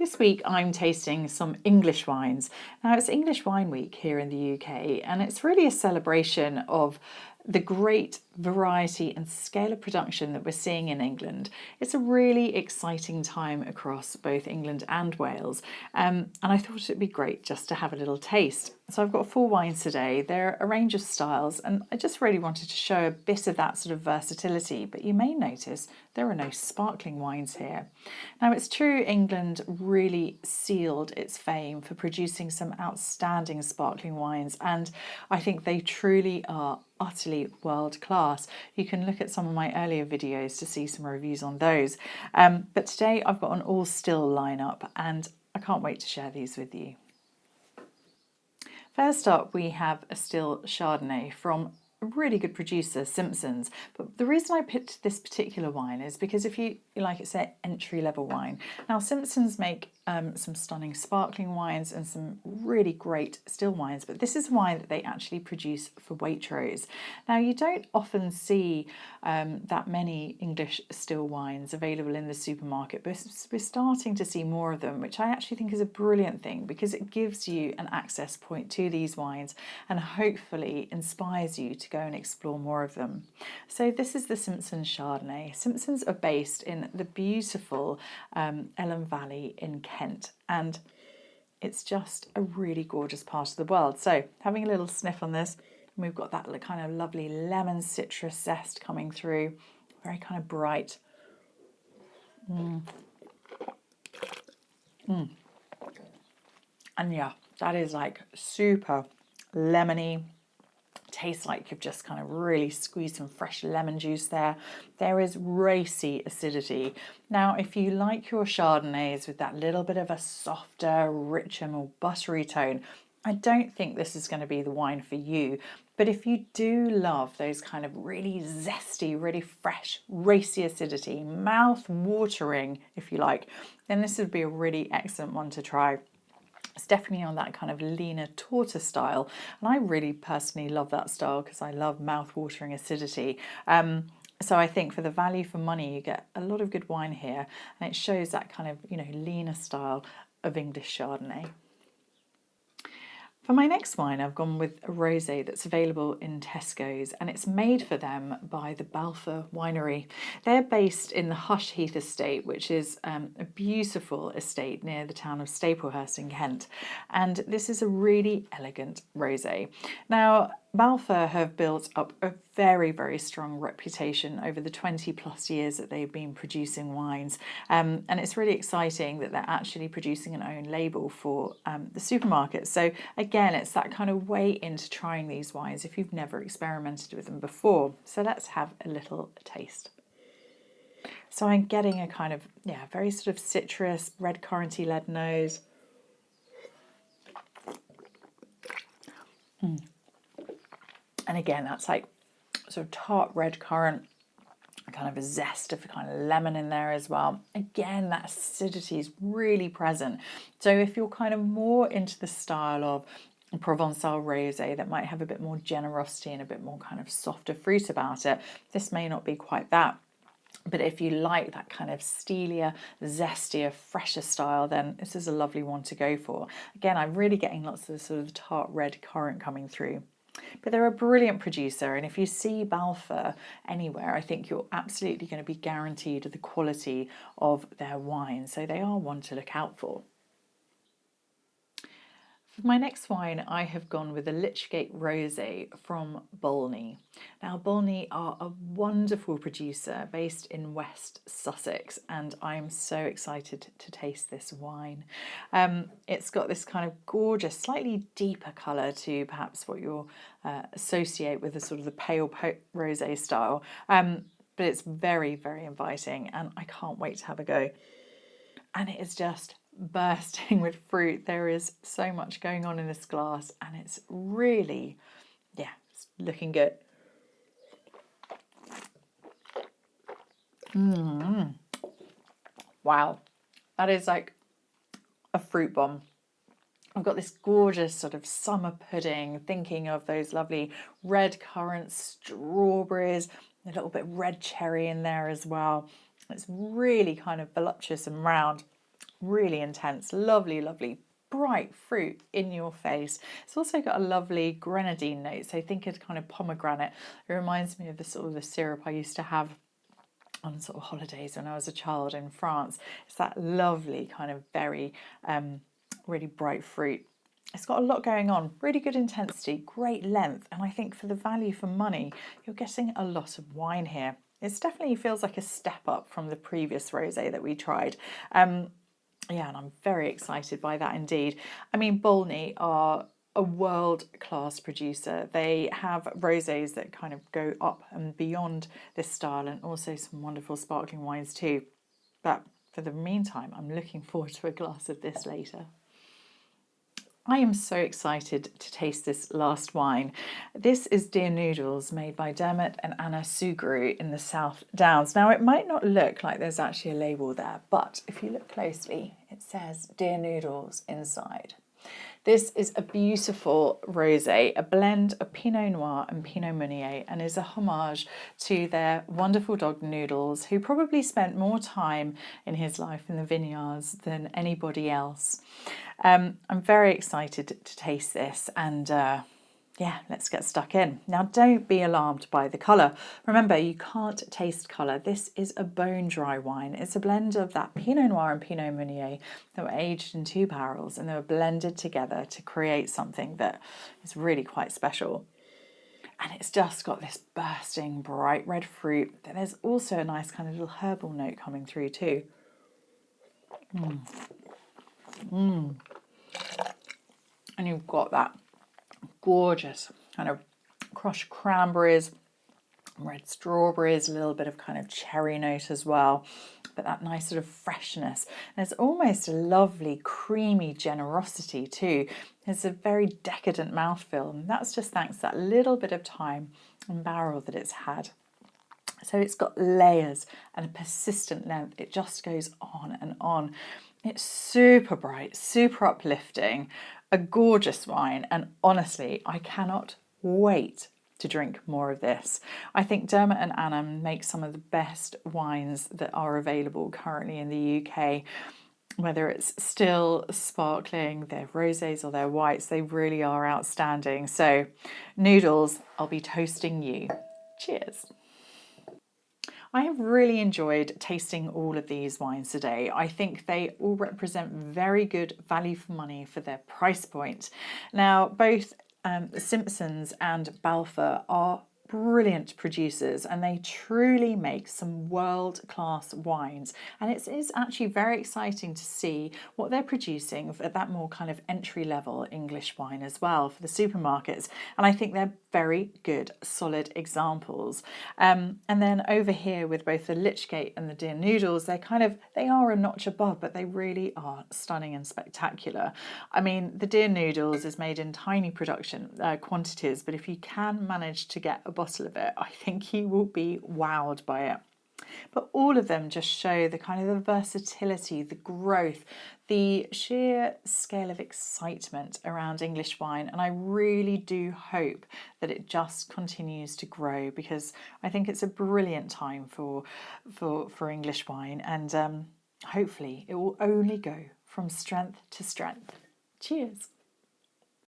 This week I'm tasting some English wines. Now it's English Wine Week here in the UK, and it's really a celebration of the great variety and scale of production that we're seeing in England. It's a really exciting time across both England and Wales, and I thought it'd be great just to have a little taste. So I've got 4 wines today. They're a range of styles, and I just really wanted to show a bit of that sort of versatility, but you may notice there are no sparkling wines here. Now it's true England really sealed its fame for producing some outstanding sparkling wines, and I think they truly are utterly world class. You can look at some of my earlier videos to see some reviews on those. But today I've got an all still lineup, and I can't wait to share these with you. First up, we have a still Chardonnay from a really good producer, Simpsons. But the reason I picked this particular wine is because if you like, it's an entry-level wine. Now, Simpsons make some stunning sparkling wines and some really great still wines, but this is a wine that they actually produce for Waitrose. Now, you don't often see that many English still wines available in the supermarket, but we're starting to see more of them, which I actually think is a brilliant thing because it gives you an access point to these wines and hopefully inspires you to go and explore more of them. So this is the Simpsons Chardonnay. Simpsons are based in the beautiful Elham Valley in Kent, and it's just a really gorgeous part of the world. So having a little sniff on this, we've got that kind of lovely lemon citrus zest coming through, very kind of bright. And yeah, that is like super lemony. Tastes like you've just kind of really squeezed some fresh lemon juice there. There is racy acidity. Now, if you like your Chardonnays with that little bit of a softer, richer, more buttery tone, I don't think this is going to be the wine for you. But if you do love those kind of really zesty, really fresh, racy acidity, mouth-watering, if you like, then this would be a really excellent one to try. It's definitely on that kind of leaner torta style, and I really personally love that style because I love mouth-watering acidity. So I think for the value for money, you get a lot of good wine here, and it shows that kind of leaner style of English Chardonnay. For my next wine, I've gone with a rosé that's available in Tesco's, and it's made for them by the Balfour Winery. They're based in the Hush Heath estate, which is a beautiful estate near the town of Staplehurst in Kent. And this is a really elegant rosé. Now, Balfour have built up a very, very strong reputation over the 20+ years that they've been producing wines. And it's really exciting that they're actually producing an own label for the supermarket. So again, it's that kind of way into trying these wines if you've never experimented with them before. So let's have a little taste. So I'm getting a kind of, very sort of citrus, red curranty led nose. And again, that's like sort of tart red currant, kind of a zest of kind of lemon in there as well. Again, that acidity is really present. So if you're kind of more into the style of Provençal rosé that might have a bit more generosity and a bit more kind of softer fruit about it, this may not be quite that. But if you like that kind of steelier, zestier, fresher style, then this is a lovely one to go for. Again, I'm really getting lots of sort of tart red currant coming through. But they're a brilliant producer, and if you see Balfour anywhere, I think you're absolutely going to be guaranteed the quality of their wine. So they are one to look out for. For my next wine, I have gone with a Lichgate Rosé from Bolney. Now, Bolney are a wonderful producer based in West Sussex, and I'm so excited to taste this wine. It's got this kind of gorgeous, slightly deeper colour to perhaps what you'll associate with the sort of the pale rosé style, but it's very, very inviting, and I can't wait to have a go. And it is just bursting with fruit. There is so much going on in this glass, and it's really, it's looking good. Wow, that is like a fruit bomb. I've got this gorgeous sort of summer pudding, thinking of those lovely red currants, strawberries, a little bit red cherry in there as well. It's really kind of voluptuous and round. really intense, lovely, lovely bright fruit in your face. It's also got a lovely grenadine note, so think of kind of pomegranate. It reminds me of the sort of the syrup I used to have on sort of holidays when I was a child in France. It's that lovely kind of very really bright fruit. It's got a lot going on, really good intensity, great length, and I think for the value for money, you're getting a lot of wine here. It definitely feels like a step up from the previous rosé that we tried. Yeah, and I'm very excited by that indeed. I mean, Bolney are a world-class producer. They have rosés that kind of go up and beyond this style, and also some wonderful sparkling wines too. But for the meantime, I'm looking forward to a glass of this later. I am so excited to taste this last wine. This is Dear Noodles, made by Dermot and Anna Sugru in the South Downs. Now, it might not look like there's actually a label there, but if you look closely, it says Dear Noodles inside. This is a beautiful rosé, a blend of Pinot Noir and Pinot Meunier, and is a homage to their wonderful dog Noodles, who probably spent more time in his life in the vineyards than anybody else. I'm very excited to taste this, and yeah, let's get stuck in. Now, don't be alarmed by the colour. Remember, you can't taste colour. This is a bone dry wine. It's a blend of that Pinot Noir and Pinot Meunier that were aged in 2 barrels, and they were blended together to create something that is really quite special. And it's just got this bursting bright red fruit. There's also a nice kind of little herbal note coming through too. And you've got that gorgeous kind of crushed cranberries, red strawberries, a little bit of kind of cherry note as well, but that nice sort of freshness. And it's almost a lovely creamy generosity too. It's a very decadent mouthfeel, and that's just thanks to that little bit of time and barrel that it's had. So it's got layers and a persistent length. It just goes on and on. It's super bright, super uplifting, a gorgeous wine, and honestly, I cannot wait to drink more of this. I think Dermot and Anna make some of the best wines that are available currently in the UK. Whether it's still, sparkling, their rosés or their whites, they really are outstanding. So, Noodles, I'll be toasting you. Cheers. I have really enjoyed tasting all of these wines today. I think they all represent very good value for money for their price point. Now, both Simpsons and Balfour are brilliant producers, and they truly make some world-class wines, and it is actually very exciting to see what they're producing for that more kind of entry-level English wine as well for the supermarkets, and I think they're very good solid examples. And then over here with both the Lichgate and the Dear Noodles, they are a notch above, but they really are stunning and spectacular. I mean, the Dear Noodles is made in tiny production quantities, but if you can manage to get a bottle of it, I think you will be wowed by it. But all of them just show the kind of the versatility, the growth, the sheer scale of excitement around English wine. And I really do hope that it just continues to grow, because I think it's a brilliant time for English wine. And hopefully it will only go from strength to strength. Cheers.